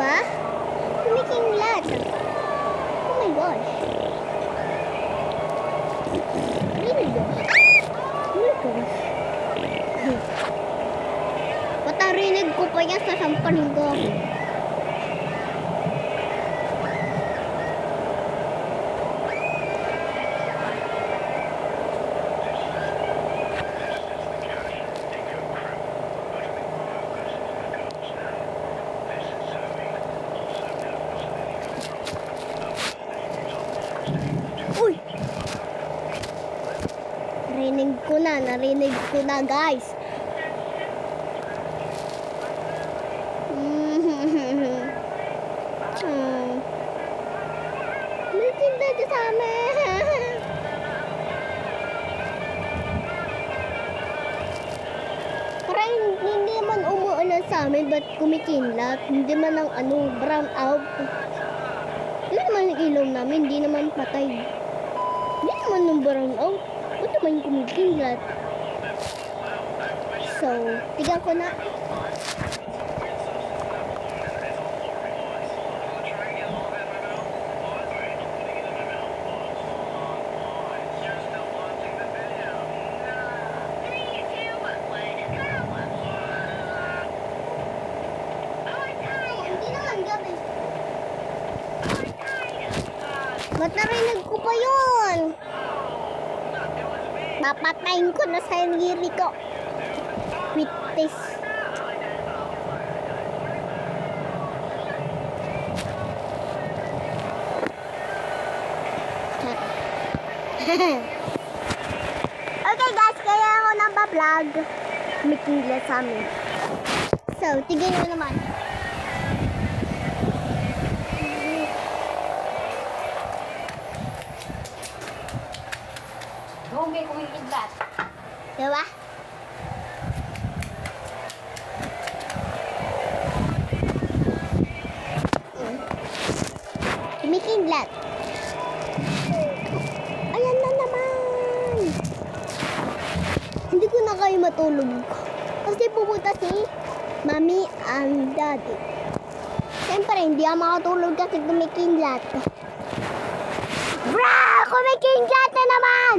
Diba? Kumikinglat. Oh my gosh. Rinig yun. Oh my gosh. Patarinig ko pa yan sa sampaling ko. Uy! Narinig ko na guys. May tinda dito sa amin. Parang hindi naman umuulan sa amin, ba't kumikinlat? Hindi man ang brown out. Hindi naman ang ilaw namin, hindi naman patay. Hindi naman ang brown out. Ba't naman kumikinlat? So, tignan ko na. Ba't narinig ko pa yun? Papatayin ko na sa sarili ko. With this. Okay guys, kaya ako nagpa-vlog. Kumikinglat sa amin. So, tignan nyo naman. May kumikidlat. Diba? Kumikidlat. Ayan na naman. Hindi ko na kayo matulog. Kasi pupunta si Mommy and Daddy. Siyempre, hindi ako makatulog kasi kumikidlat. Bra! Kumikidlat na naman!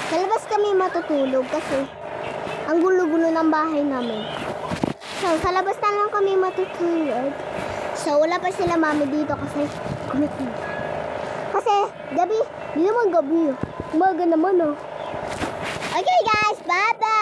Sa labas kami matutulog kasi ang gulo-gulo ng bahay namin. So, sa labas na lang kami matutulog. So, wala pa sila mami dito kasi kumikita. Kasi, gabi, di naman gabi. Umaga naman, oh. Okay guys, bye-bye!